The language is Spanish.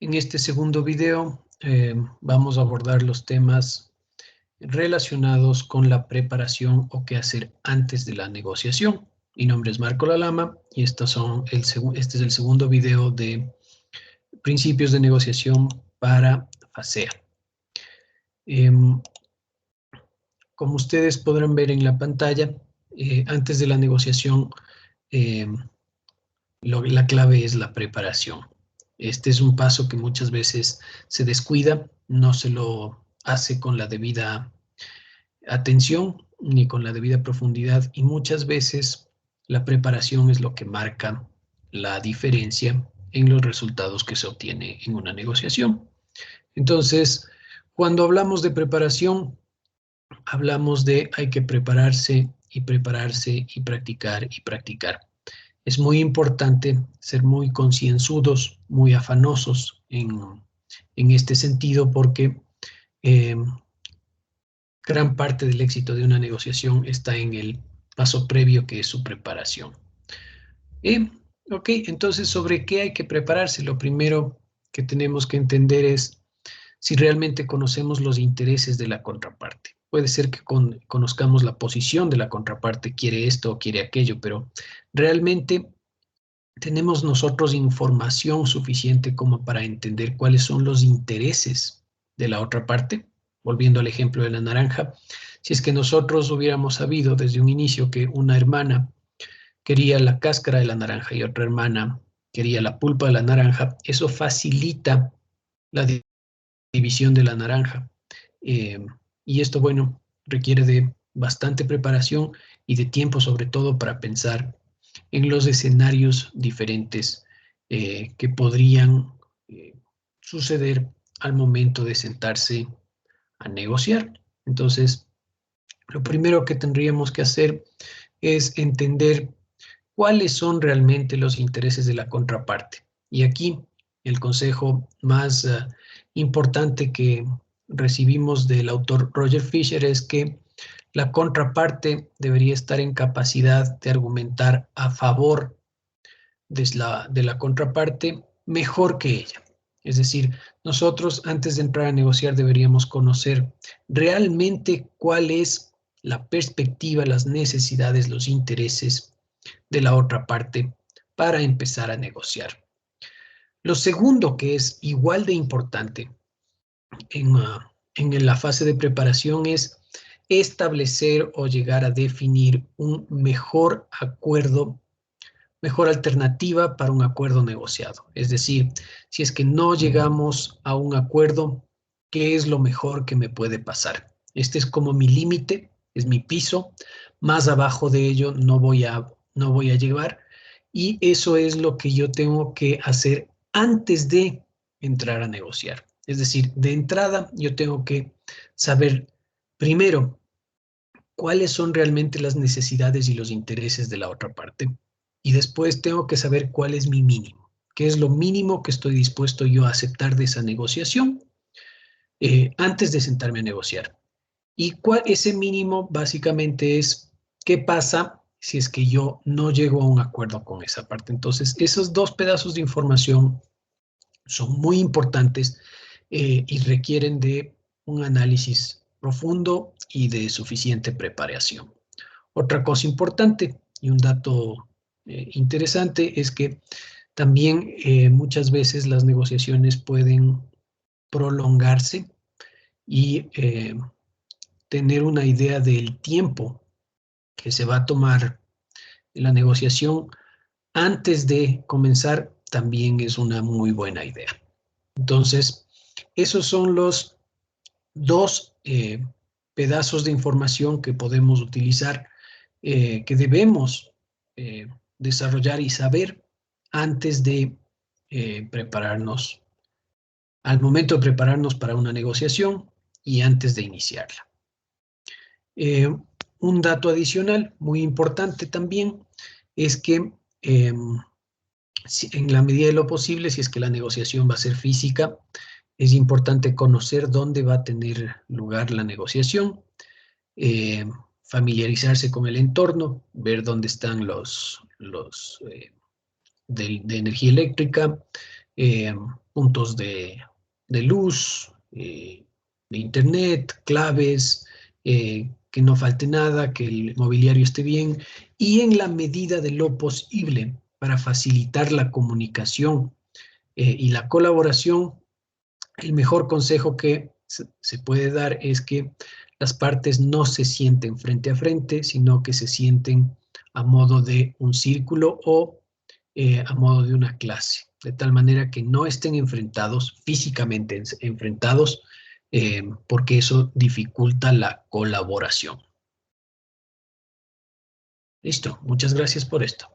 En este segundo video vamos a abordar los temas relacionados con la preparación o qué hacer antes de la negociación. Mi nombre es Marco Lalama y este es el segundo video de principios de negociación para FASEA. Como ustedes podrán ver en la pantalla, antes de la negociación, la clave es la preparación. Este es un paso que muchas veces se descuida, no se lo hace con la debida atención ni con la debida profundidad, y muchas veces la preparación es lo que marca la diferencia en los resultados que se obtiene en una negociación. Entonces, cuando hablamos de preparación, hablamos de hay que prepararse y prepararse y practicar y practicar. Es muy importante ser muy concienzudos, muy afanosos en este sentido, porque gran parte del éxito de una negociación está en el paso previo, que es su preparación. Ok, entonces, ¿sobre qué hay que prepararse? Lo primero que tenemos que entender es si realmente conocemos los intereses de la contraparte. Puede ser que conozcamos la posición de la contraparte, quiere esto o quiere aquello, pero realmente tenemos nosotros información suficiente como para entender cuáles son los intereses de la otra parte. Volviendo al ejemplo de la naranja, si es que nosotros hubiéramos sabido desde un inicio que una hermana quería la cáscara de la naranja y otra hermana quería la pulpa de la naranja, eso facilita la división de la naranja. Y esto, bueno, requiere de bastante preparación y de tiempo, sobre todo, para pensar en los escenarios diferentes que podrían suceder al momento de sentarse a negociar. Entonces, lo primero que tendríamos que hacer es entender cuáles son realmente los intereses de la contraparte. Y aquí el consejo más importante que recibimos del autor Roger Fisher es que la contraparte debería estar en capacidad de argumentar a favor de la contraparte mejor que ella. Es decir, nosotros antes de entrar a negociar deberíamos conocer realmente cuál es la perspectiva, las necesidades, los intereses de la otra parte para empezar a negociar. Lo segundo, que es igual de importante en la fase de preparación, es establecer o llegar a definir un mejor acuerdo, mejor alternativa para un acuerdo negociado. Es decir, si es que no llegamos a un acuerdo, ¿qué es lo mejor que me puede pasar? Este es como mi límite, es mi piso. Más abajo de ello no voy a llevar, y eso es lo que yo tengo que hacer antes de entrar a negociar. Es decir, de entrada yo tengo que saber primero cuáles son realmente las necesidades y los intereses de la otra parte, y después tengo que saber cuál es mi mínimo, qué es lo mínimo que estoy dispuesto yo a aceptar de esa negociación antes de sentarme a negociar. Y ese mínimo básicamente es qué pasa si es que yo no llego a un acuerdo con esa parte. Entonces, esos dos pedazos de información son muy importantes y requieren de un análisis profundo y de suficiente preparación. Otra cosa importante y un dato interesante es que también muchas veces las negociaciones pueden prolongarse y tener una idea del tiempo que se va a tomar la negociación antes de comenzar también es una muy buena idea. Entonces, esos son los dos pedazos de información que podemos utilizar, que debemos desarrollar y saber antes de prepararnos, al momento de prepararnos para una negociación y antes de iniciarla. Un dato adicional muy importante también es que en la medida de lo posible, si es que la negociación va a ser física, es importante conocer dónde va a tener lugar la negociación, familiarizarse con el entorno, ver dónde están los de energía eléctrica, puntos de luz, de internet, claves, que no falte nada, que el mobiliario esté bien, y en la medida de lo posible, para facilitar la comunicación y la colaboración, el mejor consejo que se puede dar es que las partes no se sienten frente a frente, sino que se sienten a modo de un círculo o a modo de una clase, de tal manera que no estén enfrentados, físicamente enfrentados, porque eso dificulta la colaboración. Listo, muchas gracias por esto.